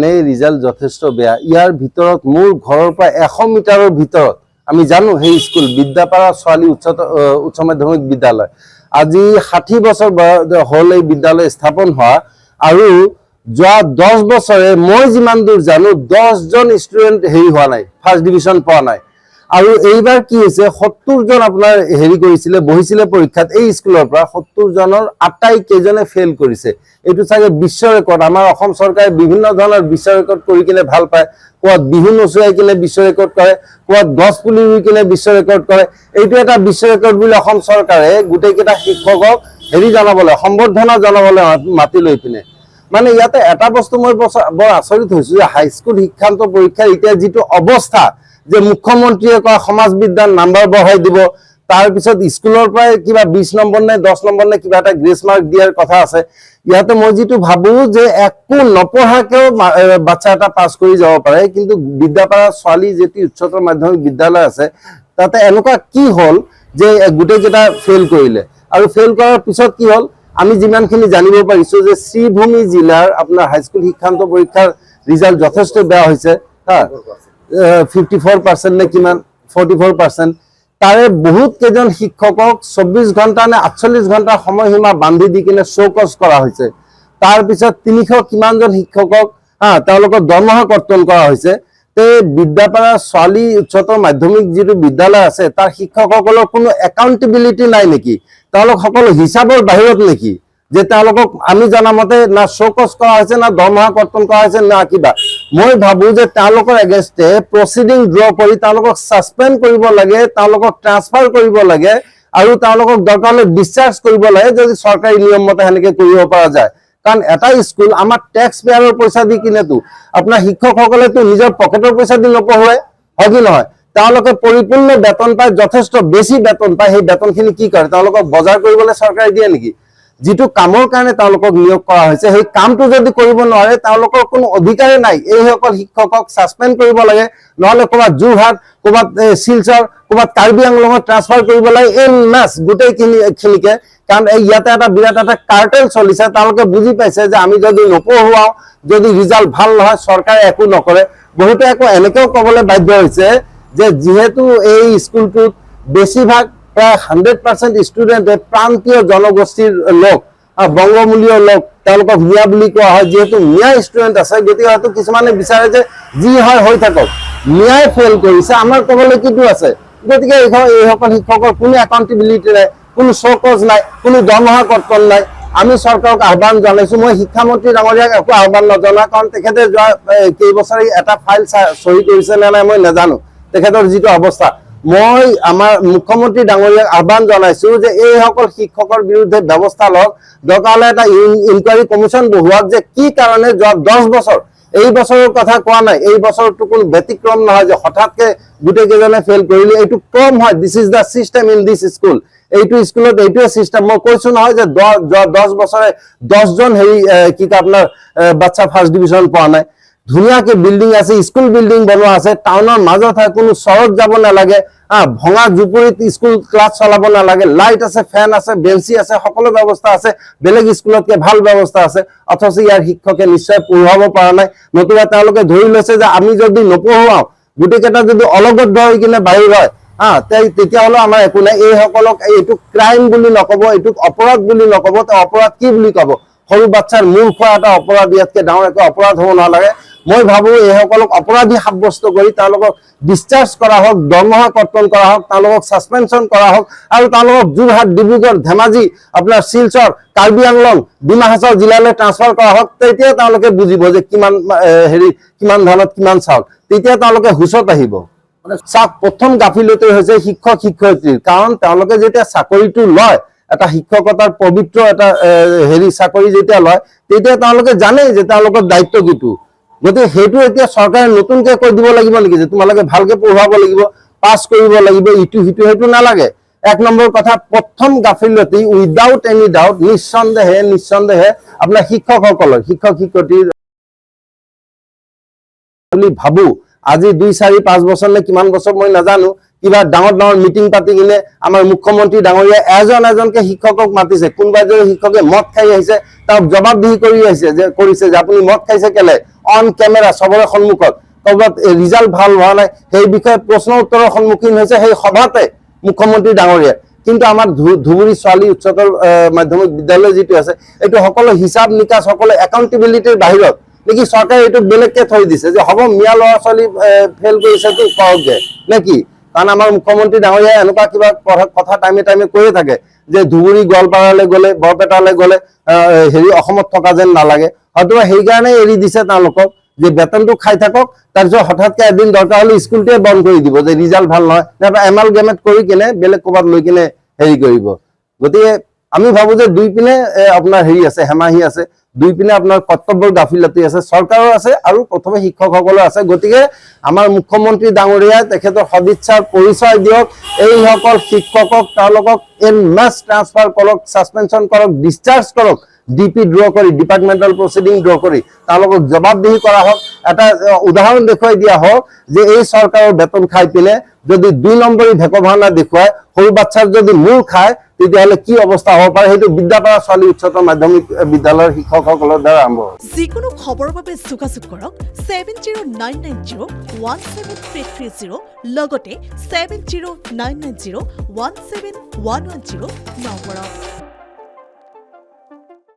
Result যথেষ্ট বেয়া। ইয়াৰ ভিতৰত মোৰ ঘৰৰ পৰা 100 মিটাৰৰ ভিতৰত আমি জানো সেই স্কুল বিদ্যাপাৰা ছোৱালী উচ্চ মাধ্যমিক বিদ্যালয়। আজি 60 বছৰ হ'ল এই বিদ্যালয় স্থাপন হোৱা, আৰু যোৱা 10 বছৰে মই যিমান দূৰ জানো 10 জন ষ্টুডেণ্ট হোৱা নাই, ফাৰ্ষ্ট ডিভিজন পোৱা নাই। আৰু এইবাৰ কি হৈছে 70 জন আপোনাৰ কৰিছিলে, বহিছিলে পৰীক্ষাত এই স্কুলৰ পৰা 70 জনৰ 28 কেইজনে ফেইল কৰিছে। এইটো চাগে বিশ্ব ৰেকৰ্ড। আমাৰ অসম চৰকাৰে বিভিন্ন ধৰণৰ বিশ্ব ৰেকৰ্ড কৰি কিনে ভাল পায়। কোৱাত বিহু নচুৱাই কিনে বিশ্ব ৰেকৰ্ড কৰে, কোৱাত গছ পুলি ৰুই কিনে বিশ্ব ৰেকৰ্ড কৰে। এইটো এটা বিশ্ব ৰেকৰ্ড বুলি অসম চৰকাৰে গোটেইকেইটা শিক্ষকক জনাবলৈ, সম্বৰ্ধনা জনাবলৈ মাতি লৈ পিনে। মানে ইয়াতে এটা বস্তু মই বৰ আচৰিত হৈছো যে হাইস্কুল শিক্ষান্ত পৰীক্ষাৰ এতিয়া যিটো অৱস্থা, যে মুখ্যমন্ত্ৰীয়ে কয় সমাজ বিজ্ঞান নাম্বাৰ বঢ়াই দিব, তাৰপিছত স্কুলৰ পৰাই কিবা 20 নম্বৰ নে 10 নম্বৰ নে কিবা এটা গ্ৰেছ মাৰ্ক দিয়াৰ কথা আছে। ইয়াতে মই যিটো ভাবো যে একো নপঢ়াকেও বাচ্চা এটা পাছ কৰি যাব পাৰে, কিন্তু বিদ্যাপাৰা ছোৱালী যেটি উচ্চতৰ মাধ্যমিক বিদ্যালয় আছে তাতে এনেকুৱা কি হ'ল যে গোটেইকেইটা ফেইল কৰিলে। আৰু ফেইল কৰাৰ পিছত কি হ'ল, আমি যিমানখিনি জানিব পাৰিছো যে শ্ৰীভূমি জিলাৰ আপোনাৰ হাইস্কুল শিক্ষান্ত পৰীক্ষাৰ ৰিজাল্ট যথেষ্ট বেয়া হৈছে। 54% নে কিমান, 44%। তাৰে বহুত কেইজন শিক্ষকক 24 ঘণ্টা নে 48 ঘণ্টা সময়সীমা বান্ধি দি কিনে চৌকচ কৰা হৈছে। তাৰপিছত 300 কিমানজন শিক্ষকক তেওঁলোকৰ দৰমহা কৰ্তন কৰা হৈছে। বিদ্যাপাৰা ছোৱালী উচ্চতৰ মাধ্যমিক যিটো বিদ্যালয় আছে তাৰ শিক্ষকসকলৰ কোনো একাউণ্টেবিলিটি নাই নেকি? তেওঁলোক সকলো হিচাপৰ বাহিৰত নেকি? যে তেওঁলোকক আমি জনামতে না চৌকচ কৰা হৈছে, না দৰমহা কৰ্তন কৰা হৈছে, না কিবা। মই ভাবো যে তেওঁলোকৰ এগেইনষ্টে প্ৰচিডিং ড্ৰ কৰি তেওঁলোকক ছাছপেণ্ড কৰিব লাগে, তেওঁলোকক ট্ৰান্সফাৰ কৰিব লাগে, আৰু তেওঁলোকক দৰকাৰ হ'লে ডিscharge কৰিব লাগে যদি চৰকাৰী নিয়ম মতে সেনেকে কৰিব পৰা যায়। কাৰণ এটা স্কুল আমাৰ টেক্স পেয়াৰৰ পইচা দি কিনেতো, আপোনাৰ শিক্ষকসকলেতো নিজৰ পকেটৰ পইচা দি নপঢ়ুৱায়, হয় কি নহয়? তেওঁলোকে পৰিপূৰ্ণ বেতন পায়, যথেষ্ট বেছি বেতন পায়। সেই বেতনখিনি কি কৰে? তেওঁলোকক বজাৰ কৰিবলৈ চৰকাৰে দিয়ে নেকি? যিটো কামৰ কাৰণে তেওঁলোকক নিয়োগ কৰা হৈছে সেই কামটো যদি কৰিব নোৱাৰে তেওঁলোকৰ কোনো অধিকাৰে নাই। এইসকল শিক্ষকক ছাছপেণ্ড কৰিব লাগে, নহ'লে ক'ৰবাত যোৰহাট, ক'ৰবাত শিলচৰ, ক'ৰবাত কাৰ্বি আংলঙত ট্ৰান্সফাৰ কৰিব লাগে, এন মাছ গোটেইখিনিকে। কাৰণ ইয়াতে এটা বিৰাট এটা কাৰ্টেল চলিছে। তেওঁলোকে বুজি পাইছে যে আমি যদি নপঢ়ুৱাওঁ, যদি ৰিজাল্ট ভাল নহয়, চৰকাৰে একো নকৰে। বহুতে আকৌ এনেকৈও ক'বলৈ বাধ্য হৈছে যে যিহেতু এই স্কুলটোত বেছিভাগ প্ৰায় 100% ষ্টুডেণ্টে প্ৰান্তীয় জনগোষ্ঠীৰ লোক, বংগমূলীয় লোক, তেওঁলোকক মিয়া বুলি কোৱা হয়। যিহেতু মিয়া ষ্টুডেণ্ট আছে, গতিকে হয়তো কিছুমানে বিচাৰে যে যি হয় হৈ থাকক, মিয়াই ফেইল কৰিছে, আমাৰ ক'বলৈ কিটো আছে? গতিকে এইসকল শিক্ষকৰ কোনো একাউণ্টেবিলিটি নাই, কোনো চৌকজ নাই, কোনো দৰমহা কৰ্তন নাই। আমি চৰকাৰক আহ্বান জনাইছো। মই শিক্ষামন্ত্ৰী ডাঙৰীয়াক একো আহ্বান নজনাওঁ, কাৰণ তেখেতে যোৱা কেইবছৰে এটা ফাইল চহী কৰিছে নে নাই মই নাজানো তেখেতৰ যিটো অৱস্থা। মই আমাৰ মুখ্যমন্ত্ৰী ডাঙৰীয়াক আহ্বান জনাইছো যে এইসকল শিক্ষকৰ বিৰুদ্ধে ব্যৱস্থা লওক, দৰকাৰ হ'লে এটা ইনকুৱাৰী কমিশ্যন বহুৱাওক যে কি কাৰণে যোৱা 10 বছৰ, এই বছৰৰ কথা কোৱা নাই, এই বছৰটো কোনো ব্যতিক্ৰম নহয় যে হঠাৎকে গোটেই কেইজনে ফেইল কৰিলে। এইটো ক্ৰম হয়। This is the system in this school. এইটো স্কুলত এইটোৱে চিষ্টেম। মই কৈছো নহয় যে যোৱা 10 বছৰে 10 জন কি কয় আপোনাৰ বাচ্চা ফাৰ্ষ্ট ডিভিজন পোৱা নাই। ধুনীয়াকে বিল্ডিং আছে, স্কুল বিল্ডিং বনোৱা আছে, টাউনৰ মাজত হয়, কোনো চহৰত যাব নালাগে, ভঙা জুপুৰিত স্কুল ক্লাছ চলাব নালাগে, লাইট আছে, ফেন আছে, বেঞ্চি আছে, সকলো ব্যৱস্থা আছে, বেলেগ স্কুলতকে ভাল ব্যৱস্থা আছে। অথচ ইয়াৰ শিক্ষকে নিশ্চয় পঢ়ুৱাব পৰা নাই। নতুবা তেওঁলোকে ধৰি লৈছে যে আমি যদি নপঢ়ুৱাওঁ, গোটেইকেইটা যদি অলগদ্ধ হৈ কিনে বাহিৰ হয়, তেতিয়াহ'লে আমাৰ একো নাই। এইসকলক এইটো ক্ৰাইম বুলি নক'ব, এইটোক অপৰাধ বুলি নক'ব। অপৰাধ কি বুলি ক'ব? সৰু বাচ্চাৰ মূৰ খোৱা এটা অপৰাধ, ইয়াতকে ডাঙৰ একো অপৰাধ হ'ব নালাগে। মই ভাবো এইসকলক অপৰাধী সাব্যস্ত কৰি তেওঁলোকক ডিscharge কৰা হওক, দৰমহা কৰ্তন কৰা হওক, তেওঁলোকক ছাছপেনশ্যন কৰা হওক, আৰু তেওঁলোকক যোৰহাট, ডিব্ৰুগড়, ধেমাজি, আপোনাৰ শিলচৰ, কাৰ্বি আংলং, ডিমা হাছাও জিলালৈ ট্ৰান্সফাৰ কৰা হওক। তেতিয়া তেওঁলোকে বুজিব যে কিমান কিমান ধানত কিমান চাউল। তেতিয়া তেওঁলোকে হুঁচত আহিব। চাওক, প্ৰথম গাফিলতি হৈছে শিক্ষক শিক্ষয়িত্ৰীৰ। কাৰণ তেওঁলোকে যেতিয়া চাকৰিটো লয়, এটা শিক্ষকতাৰ পবিত্ৰ এটা চাকৰি যেতিয়া লয়, তেতিয়া তেওঁলোকে জানে যে তেওঁলোকৰ দায়িত্ব কিটো। গতিকে সেইটো এতিয়া চৰকাৰে নতুনকে কৈ দিব লাগিব নেকি যে তোমালোকে ভালকে পঢ়ুৱাব লাগিব, পাছ কৰিব লাগিব, ইটো সিটো? সেইটো নালাগে। 1 নম্বৰ কথা, প্ৰথম গাফিলতি উইদাউট এনি ডাউট নিঃসন্দেহে আপোনাৰ শিক্ষকসকলৰ, শিক্ষক শিক্ষয়িত্ৰীৰ বুলি ভাবো। আজি 2, 4, 5 বছৰ নে কিমান বছৰ মই নাজানো, কিবা ডাঙৰ ডাঙৰ মিটিং পাতি কিনে আমাৰ মুখ্যমন্ত্ৰী ডাঙৰীয়া এজনকে শিক্ষকক মাতিছে। কোনোবা যদি শিক্ষকে মদ খাই আহিছে, তাক জবাবদিহি কৰি আহিছে যে কৰিছে যে আপুনি মদ খাইছে কেলে? অন কেমেৰা চবৰে সন্মুখত ক'ৰবাত ৰিজাল্ট ভাল হোৱা নাই সেই বিষয়ে প্ৰশ্ন উত্তৰৰ সন্মুখীন হৈছে সেই সভাতে মুখ্যমন্ত্ৰী ডাঙৰীয়া। কিন্তু আমাৰ ধুবুৰী ছোৱালী উচ্চতৰ মাধ্যমিক বিদ্যালয় যিটো আছে এইটো সকলো হিচাপ নিকাচ সকলো একাউণ্টেবিলিটিৰ বাহিৰত নেকি চৰকাৰে এইটো বেলেগকে থৈ দিছে যে হ'ব মিয়া ল'ৰা ছোৱালী ফেইল কৰিছেতো কৰকগে নে কি? কাৰণ আমাৰ মুখ্যমন্ত্ৰী ডাঙৰীয়াই এনেকুৱা কিবা কথা টাইমে টাইমে কৈয়ে থাকে যে ধুবুৰী গোৱালপাৰালৈ গ'লে বৰপেটালৈ গ'লে অসমত থকা যেন নালাগে, হয়তো সেইকাৰণে এৰি দিছে তেওঁলোকক যে বেতনটো খাই থাকক, তাৰপিছত হঠাৎকে এদিন দৰকাৰ হ'লে স্কুলটোৱে বন্ধ কৰি দিব যে ৰিজাল্ট ভাল নহয়, নাইবা এমালগেমেট কৰি কিনে বেলেগ ক'ৰবাত লৈ কিনে কৰিব। গতিকে আমি ভাবো যে দুই পিনে আপোনাৰ আছে হেমাহি আছে, দুই পিনে আপোনাৰ কৰ্তব্যৰ গাফিলতি আছে, চৰকাৰৰ আছে আৰু প্ৰথমে শিক্ষকসকলৰ আছে। গতিকে আমাৰ মুখ্যমন্ত্ৰী ডাঙৰীয়াই তেখেতৰ সদিচ্ছাৰ পৰিচয় দিয়ক, এইসকল শিক্ষকক তেওঁলোকক এন মাছ ট্ৰান্সফাৰ কৰক, ছাছপেনশ্যন কৰক, ডিscharge কৰক, ডিপি ড্ৰ কৰি ডিপাৰ্টমেণ্টেল প্ৰচিডিং ড্ৰ কৰি তেওঁলোকক জবাবদিহি কৰা হওক। এটা উদাহৰণ দেখুৱাই দিয়া হওক যে এই চৰকাৰৰ বেতন খাই পিনে যদি 2 নম্বৰী ভেক ভাওনা দেখুৱাই সৰু বাচ্চাৰ যদি মূৰ খায় তেতিয়াহ'লে কি অৱস্থা হ'ব পাৰে সেইটো বিদ্যাপাৰা ছোৱালী উচ্চতৰ মাধ্যমিক বিদ্যালয়ৰ শিক্ষকসকলৰ দ্বাৰা আৰম্ভ হয়। যিকোনো খবৰৰ বাবে যোগাযোগ কৰক 7099017330 লগতে 7099017110 নম্বৰত।